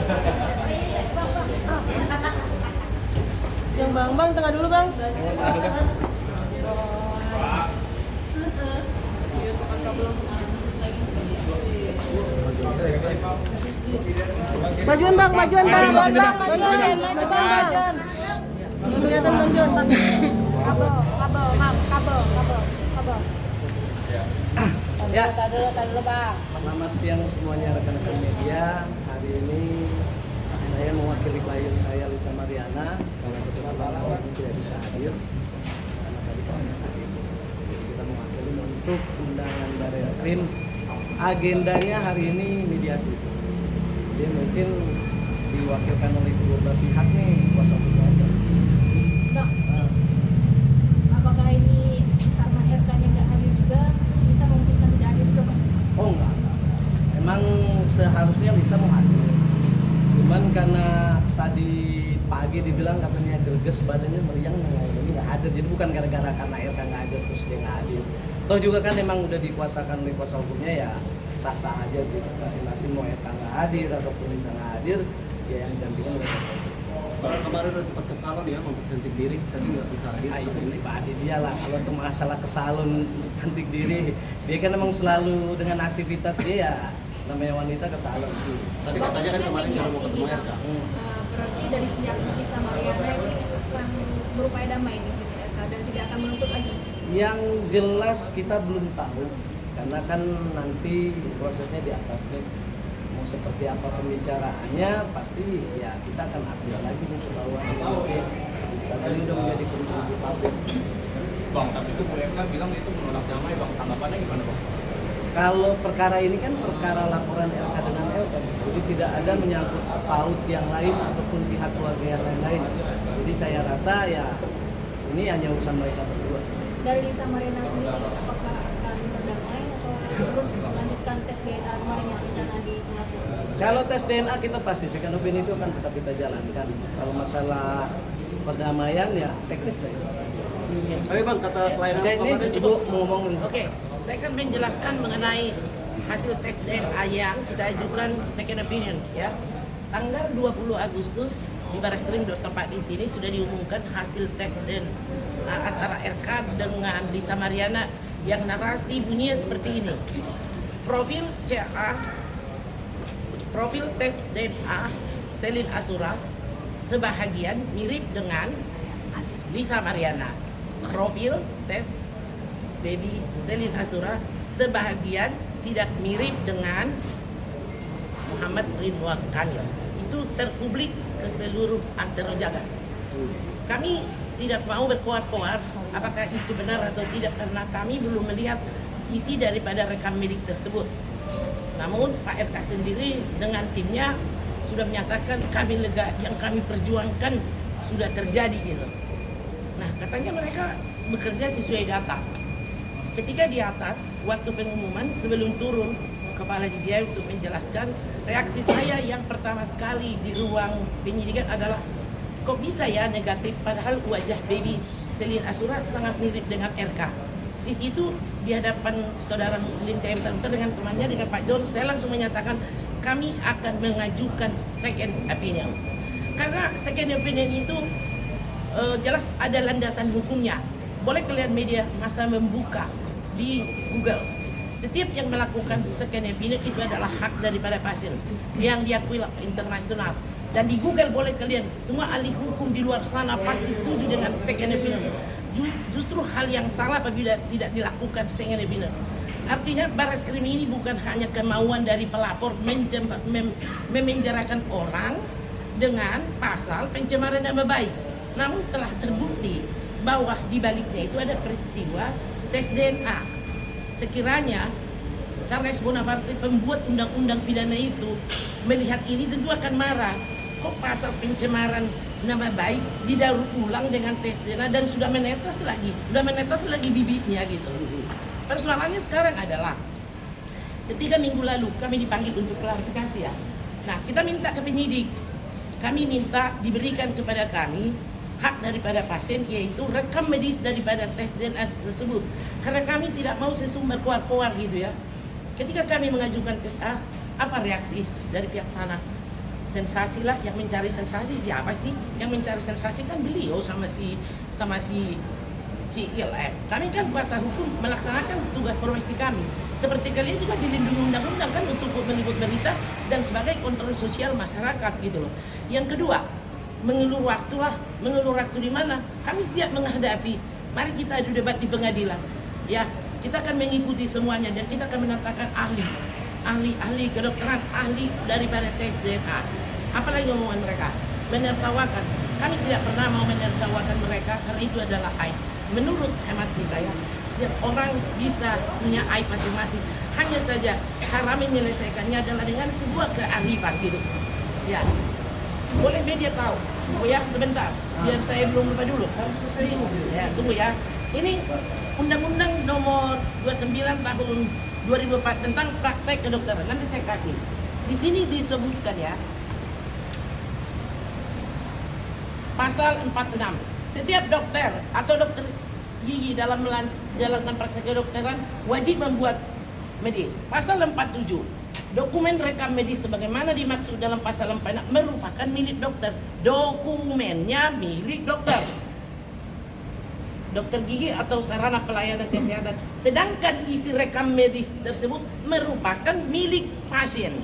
Yang bang, tengah dulu bang. Majuan bang, majuan bang, majuan. Nggak kelihatan majuan bang. Kabel. Ya. Tadi bang. Selamat siang semuanya rekan-rekan media. Hari ini saya mewakili klien saya Lisa Mariana karena kebetulan tidak bisa hadir karena tadi kami sakit. Jadi kita mewakili untuk undangan Barreskrim. Agendanya hari ini mediasi. Jadi mungkin diwakilkan oleh kedua belah pihak nih kuasa hukum aja. Bang, apakah ini karena RK-nya nggak hadir juga, bisa memutuskan tidak hadir juga bang? Oh enggak. Emang seharusnya Lisa mau hadir. Cuman karena tadi pagi dibilang katanya gerges badannya meriang, ini nggak hadir. Jadi bukan gara-gara karena RK nggak hadir terus dia nggak hadir. Toh juga kan emang udah dikuasakan oleh kuasa hukumnya, ya sah-sah aja sih. Masing-masing mau RK nggak hadir ataupun Lisa nggak hadir, ya yang didampingkan oleh kuasa hukum. Baru kemarin udah sempat ke salon ya, mempercantik diri, tadi nggak bisa hadir. Itu pribadi dia lah. Kalau untuk masalah ke salon cantik diri, dia kan emang selalu dengan aktivitas dia ya, namanya wanita ke salon. Tadi katanya kan kemarin kalau mau ketemu RK. Berarti dari pihak Lisa Mariana ini akan berupaya damai nih RK dan tidak akan menuntut lagi. Yang jelas kita belum tahu karena kan nanti prosesnya di atas nih, mau seperti apa pembicaraannya pasti ya kita akan update lagi nih ke bawah. Karena ini udah menjadi konsumsi publik. Bang, tapi itu mereka bilang itu menolak damai, bang. Tanggapannya gimana, bang? Kalau perkara ini kan perkara laporan RK dengan LK, jadi tidak ada menyangkut paut yang lain ataupun pihak keluarga yang lain-lain. Jadi saya rasa ya ini hanya urusan mereka berdua. Dari Lisa Mariana sendiri, apakah akan berdamai atau terus melanjutkan tes DNA kemarin yang rencana di Singapura? Kalau tes DNA kita pasti second opinion itu akan tetap kita jalankan. Kalau masalah perdamaian ya teknis lah. Tapi bang, kata klien Oke, ini Ibu mau ngomong nih. Oke, saya akan menjelaskan mengenai hasil tes DNA yang kita ajukan second opinion ya. Tanggal 20 Agustus di Barreskrim tempat di sini sudah diumumkan hasil tes DNA antara RK dengan Lisa Mariana yang narasi bunyinya seperti ini. Profil CA, profil tes DNA Selin Asura sebahagian mirip dengan Lisa Mariana. Profil tes baby Selin Asura sebahagian tidak mirip dengan Muhammad Ridwan Kamil. Itu terpublik ke seluruh antero jagat. Kami tidak mau berkoar-koar apakah itu benar atau tidak karena kami belum melihat isi daripada rekam medik tersebut. Namun Pak RK sendiri dengan timnya sudah menyatakan kami lega, yang kami perjuangkan sudah terjadi gitu. Nah, katanya mereka bekerja sesuai data. Ketika di atas, waktu pengumuman sebelum turun, Kepala Divisi untuk menjelaskan, reaksi saya yang pertama sekali di ruang penyidikan adalah kok bisa ya negatif padahal wajah baby Selin Asura sangat mirip dengan RK. Di situ di hadapan saudara Muslim CM dengan temannya dengan Pak John, saya langsung menyatakan kami akan mengajukan second opinion. Karena second opinion itu jelas ada landasan hukumnya. Boleh kalian media masa membuka di Google. Setiap yang melakukan second opinion itu adalah hak daripada pasien yang diakui internasional. Dan di Google boleh kalian, semua ahli hukum di luar sana pasti setuju dengan second opinion. Justru hal yang salah apabila tidak dilakukan second opinion. Artinya Barreskrim ini bukan hanya kemauan dari pelapor memenjarakan orang dengan pasal pencemaran nama baik. Namun telah terbukti bahwa di baliknya itu ada peristiwa tes DNA. Sekiranya Charles Bonaparte pembuat undang-undang pidana itu melihat ini tentu akan marah. Kok pasal pencemaran nama baik didaur ulang dengan tes DNA dan sudah menetes lagi bibitnya gitu. Persoalannya sekarang adalah ketika minggu lalu kami dipanggil untuk klarifikasi ya. Nah, kita minta ke penyidik, kami minta diberikan kepada kami hak daripada pasien, yaitu rekam medis daripada tes DNA tersebut. Karena kami tidak mau sesumber koar-koar gitu ya. Ketika kami mengajukan tes A, apa reaksi dari pihak sana? sensasi lah, yang mencari sensasi siapa sih? Yang mencari sensasi kan beliau sama si ILM. Kami kan kuasa hukum melaksanakan tugas profesi kami. Seperti kalian juga dilindungi undang-undang kan untuk meliput berita dan sebagai kontrol sosial masyarakat gitu loh. Yang kedua, mengelur waktu lah. Mengelur waktu di mana? Kami siap menghadapi. Mari kita adu debat di pengadilan. Ya, kita akan mengikuti semuanya dan kita akan menantangkan ahli kedokteran, ahli daripada tes DNA. Apalagi omongan mereka? Menertawakan. Kami tidak pernah mau menertawakan mereka karena itu adalah aib. Menurut hemat kita ya, setiap orang bisa punya aib masing-masing. Hanya saja cara menyelesaikannya adalah dengan sebuah kearifan gitu. Ya, boleh media tahu. Tunggu ya sebentar, biar saya belum lupa dulu. Harus selesai. Ya, tunggu ya. Ini Undang-Undang Nomor 29 Tahun 2004 tentang praktek kedokteran. Nanti saya kasih. Di sini disebutkan ya. Pasal 46. Setiap dokter atau dokter gigi dalam menjalankan praktek kedokteran wajib membuat medis. Pasal 47. Dokumen rekam medis sebagaimana dimaksud dalam pasal 46 merupakan milik dokter. Dokumennya milik dokter. Dokter gigi atau sarana pelayanan kesehatan. Sedangkan isi rekam medis tersebut merupakan milik pasien.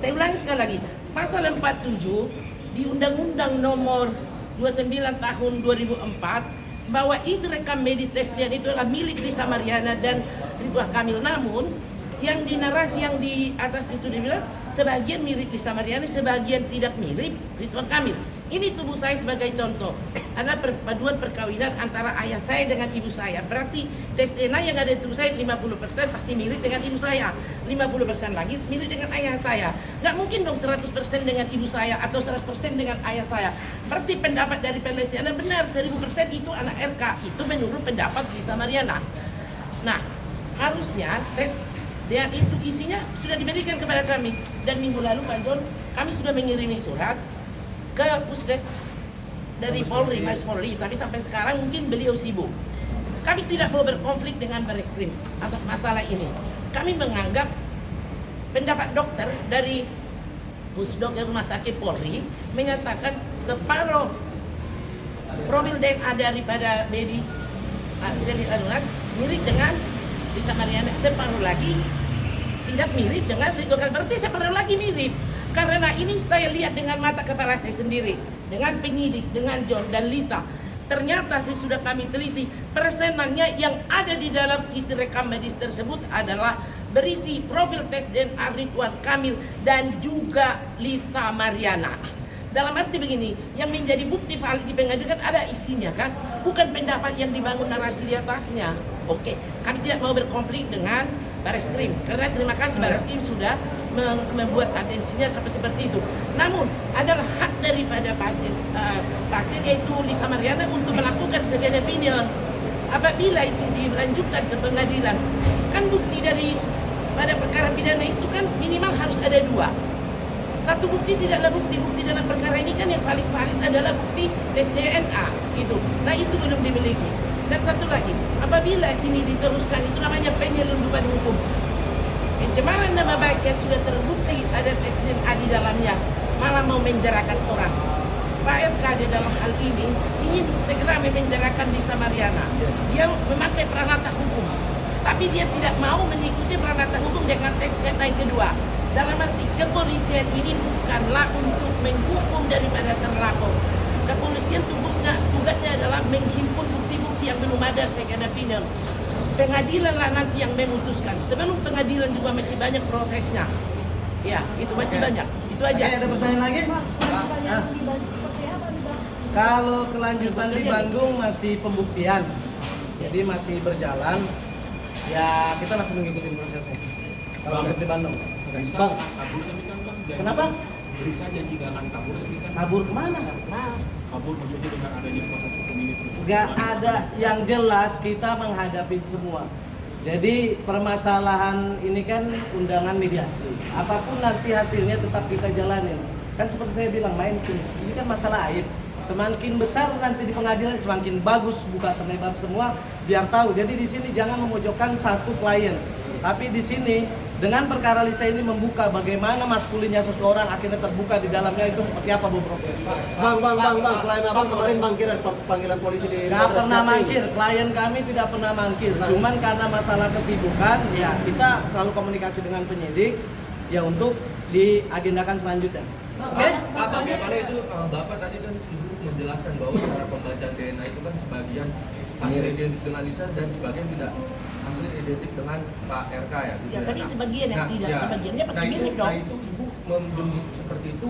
Saya ulangi sekali lagi. Pasal 47 di Undang-Undang Nomor 29 Tahun 2004 bahwa isi rekam medis tes DNA itu adalah milik Lisa Mariana dan Ridwan Kamil. Namun yang di narasi yang di atas itu dibilang sebagian mirip Lisa Mariana, sebagian tidak mirip Ridwan Kamil. Ini tubuh saya sebagai contoh. Ada perpaduan perkawinan antara ayah saya dengan ibu saya. Berarti tes DNA yang ada di tubuh saya 50% pasti mirip dengan ibu saya. 50% lagi mirip dengan ayah saya. Nggak mungkin dong 100% dengan ibu saya atau 100% dengan ayah saya. Berarti pendapat dari penelitian benar 1000% itu anak RK. Itu menurut pendapat Lisa Mariana. Nah, harusnya tes DNA itu isinya sudah diberikan kepada kami. Dan minggu lalu Pak John, kami sudah mengirimi surat ke Pusdes dari Polri, Mas Polri, tapi sampai sekarang mungkin beliau sibuk. Kami tidak mau berkonflik dengan Bareskrim atas masalah ini. Kami menganggap pendapat dokter dari Pusdok Rumah Sakit Polri menyatakan separuh profil DNA daripada baby Stelin Anurat mirip dengan Lisa Mariana, separuh lagi tidak mirip dengan Ridwan. Berarti separuh lagi mirip. Karena ini saya lihat dengan mata kepala saya sendiri, dengan penyidik, dengan John dan Lisa. Ternyata sudah kami teliti, persenannya yang ada di dalam isi rekam medis tersebut adalah berisi profil tes DNA Ridwan Kamil dan juga Lisa Mariana. Dalam arti begini, yang menjadi bukti valid di pengadilan ada isinya kan, bukan pendapat yang dibangun narasi di atasnya. Oke, kami tidak mau berkonflik dengan Bareskrim, karena terima kasih Bareskrim sudah membuat atensinya sampai seperti itu. Namun adalah hak daripada pasien yaitu Lisa Mariana untuk melakukan second opinion. Apabila itu dilanjutkan ke pengadilan, kan bukti dari pada perkara pidana itu kan minimal harus ada 2. Satu bukti tidaklah bukti dalam perkara ini kan yang valid adalah bukti tes DNA itu. Nah itu belum dimiliki. Dan satu lagi, apabila ini diteruskan itu namanya penyelundupan hukum. Pencemaran nama baik yang sudah terbukti ada tes DNA di dalamnya, malah mau menjarakan orang. Pak FK di dalam hal ini ingin segera memenjarakan Lisa Mariana. Dia memakai peranata hukum, tapi dia tidak mau mengikuti peranata hukum dengan tes DNA yang kedua. Dalam arti kepolisian ini bukanlah untuk menghukum daripada terlapor. Kepolisian tugasnya adalah menghimpun bukti-bukti yang belum ada second opinion. Pengadilan lah nanti yang memutuskan. Sebelum pengadilan juga masih banyak prosesnya. Ya, itu masih banyak. Itu aja. Ada pertanyaan lagi? Kalau kelanjutan di Bandung masih pembuktian, jadi masih berjalan, ya kita masih mengikuti prosesnya. Kalau di Bandung, Bang. Kabur tapi kan Kenapa? Lisa janji gak akan kabur tapi kan Kabur kemana? kabur maksudnya dengan adanya proses hukum ini terus. Gak ada yang jelas, kita menghadapi semua. Jadi permasalahan ini kan undangan mediasi. Apapun nanti hasilnya tetap kita jalanin. Kan seperti saya bilang, main tim. Ini kan masalah aib. Semakin besar nanti di pengadilan semakin bagus, buka terlebar semua biar tahu. Jadi di sini jangan memojokkan satu klien. Tapi di sini Dengan perkara Lisa ini membuka bagaimana maskulinnya seseorang akhirnya terbuka di dalamnya itu seperti apa Bu Bro? Bang, klien abang kemarin mangkir panggilan polisi di Nggak pernah mangkir, klien kami tidak pernah mangkir. Cuman karena masalah kesibukan, ya kita selalu komunikasi dengan penyidik ya untuk diagendakan selanjutnya. Oke? Pak, bagaimana itu Bapak tadi kan Ibu menjelaskan bahwa cara pembacaan DNA itu kan sebagian hasil identik dengan Lisa dan sebagian tidak hasil identik dengan Pak RK ya gitu Ya, tapi sebagian yang tidak, sebagiannya pasti mirip dong. Nah itu Ibu menjemput seperti itu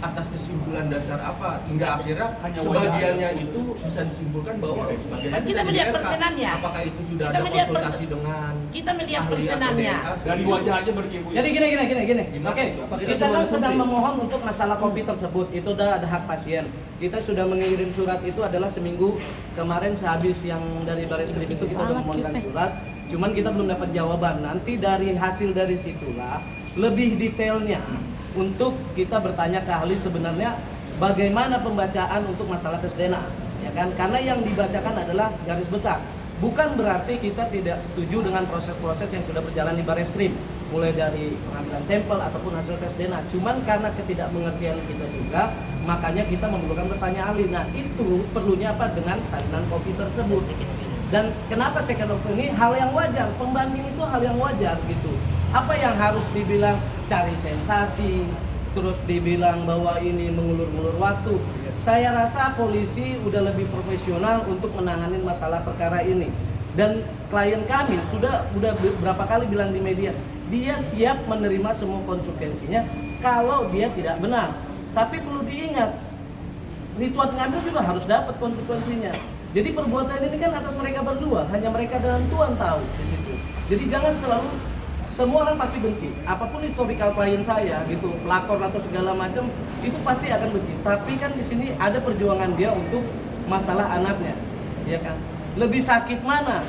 atas kesimpulan dasar apa hingga akhirnya sebagiannya itu bisa disimpulkan bahwa sebagiannya Kan kita bisa melihat di RK. persenannya. Apakah itu sudah Kita ada melihat konsultasi dengan kita melihat ahli atau persenannya. DNA? Dari wajah aja berarti Ibu. Jadi gini. Gimana Oke, itu? kita kan sedang memohon untuk masalah kopi tersebut. Itu ada hak pasien. Kita sudah mengirim surat itu adalah seminggu kemarin sehabis yang dari Barreskrim itu kita sudah memohonkan surat. Cuman kita belum dapat jawaban. Nanti dari hasil dari situlah lebih detailnya untuk kita bertanya ke ahli sebenarnya bagaimana pembacaan untuk masalah tes DNA, ya kan? Karena yang dibacakan adalah garis besar. Bukan berarti kita tidak setuju dengan proses-proses yang sudah berjalan di Barreskrim, mulai dari pengambilan sampel ataupun hasil tes DNA. Cuman karena ketidakmengertian kita juga, makanya kita memerlukan bertanya ahli. Nah, itu perlunya apa dengan salinan kopi tersebut. Dan kenapa second opinion ini hal yang wajar, pembanding itu hal yang wajar gitu. Apa yang harus dibilang cari sensasi, terus dibilang bahwa ini mengulur-ulur waktu. Saya rasa polisi udah lebih profesional untuk menangani masalah perkara ini. Dan klien kami udah beberapa kali bilang di media, dia siap menerima semua konsekuensinya kalau dia tidak benar. Tapi perlu diingat, Ridwan ngambil juga harus dapat konsekuensinya. Jadi perbuatan ini kan atas mereka berdua, hanya mereka dan Tuhan tahu di situ. Jadi jangan selalu semua orang pasti benci. Apapun historical klien saya gitu, pelakor atau segala macam itu pasti akan benci. Tapi kan di sini ada perjuangan dia untuk masalah anaknya, ya kan? Lebih sakit mana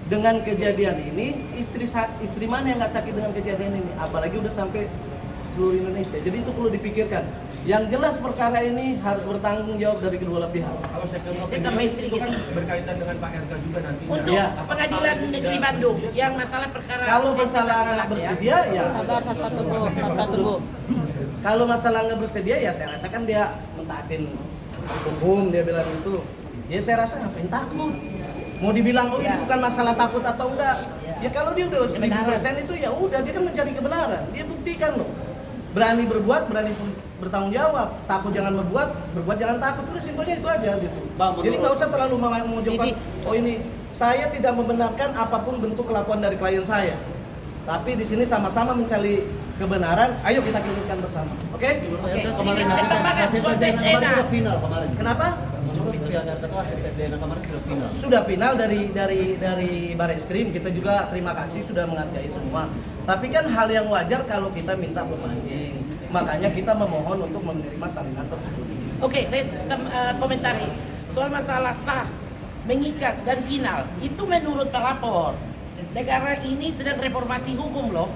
dengan kejadian ini? Istri mana yang nggak sakit dengan kejadian ini? Apalagi udah sampai seluruh Indonesia. Jadi itu perlu dipikirkan. Yang jelas perkara ini harus bertanggung jawab dari kedua pihak. Kalau second Saya opinion tambahin itu sedikit. kan berkaitan dengan Pak RK juga nantinya. Untuk Ya. Pengadilan Negeri Bandung yang masalah perkara Kalau tes masalah DNA nggak ya. bersedia, ya. Sabar satu-satu Bu. Kalau masalah nggak bersedia, ya saya rasa kan dia mentaatin hukum, dia bilang itu. Ya saya rasa ngapain takut? Mau dibilang oh ini bukan masalah takut atau enggak? Ya kalau dia udah 1000% itu ya udah dia kan mencari kebenaran. Dia buktikan loh. Berani berbuat, berani bertanggung jawab. Takut jangan berbuat jangan takut. Udah simpelnya itu aja gitu. Jadi nggak usah terlalu memojokkan. Oh ini saya tidak membenarkan apapun bentuk kelakuan dari klien saya. Tapi di sini sama-sama mencari kebenaran. Ayo kita kirimkan bersama. Oke? Kemarin Saya tambahkan soal tes DNA. sudah final kemarin. Kenapa? Menurut pihak RK itu hasil tes DNA kemarin sudah final. Sudah final dari Barreskrim. Kita juga terima kasih sudah menghargai semua. Tapi kan hal yang wajar kalau kita minta pembanding. Makanya kita memohon untuk menerima salinan tersebut. Oke, saya komentari soal masalah sah, mengikat dan final. Itu menurut pelapor. Negara ini sedang reformasi hukum loh.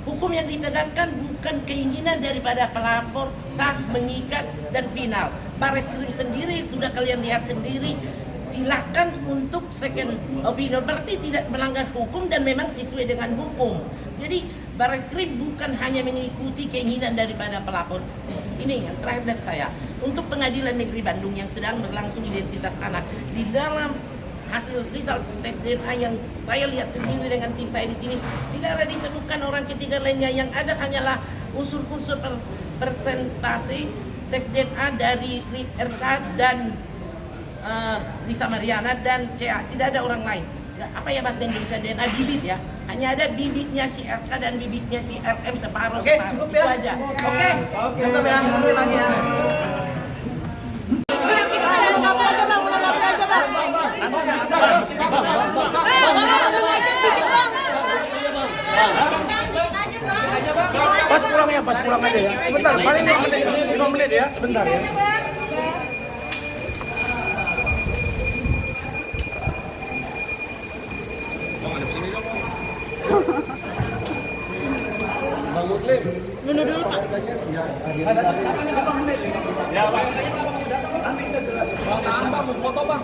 Hukum yang ditegakkan bukan keinginan daripada pelapor sah, mengikat dan final. Barreskrim sendiri sudah kalian lihat sendiri. Silakan untuk second opinion, berarti tidak melanggar hukum dan memang sesuai dengan hukum. Jadi Barreskrim bukan hanya mengikuti keinginan daripada pelapor. Ini yang terakhir dari saya. Untuk Pengadilan Negeri Bandung yang sedang berlangsung identitas anak, di dalam hasil result tes DNA yang saya lihat sendiri dengan tim saya di sini, tidak ada disebutkan orang ketiga lainnya. Yang ada hanyalah unsur-unsur persentase tes DNA dari RK dan Lisa Mariana dan CA. Tidak ada orang lain. Apa ya bahasa Indonesia DNA bibit ya? Hanya ada bibitnya si RK dan bibitnya si RM separuh. Oke, cukup ya. Itu aja. Oke. Cukup ya, nanti lagi ya. Lengkapi aja Bang, lengkapi aja Bang. Bang, aja sedikit Bang. Pas pulang aja ya. Sebentar, paling 5 menit ya. Sebentar ya. Bang Muslim. Dulu Pak. Ya, Pak. Nanti kita jelas. Bang, mau foto, Bang.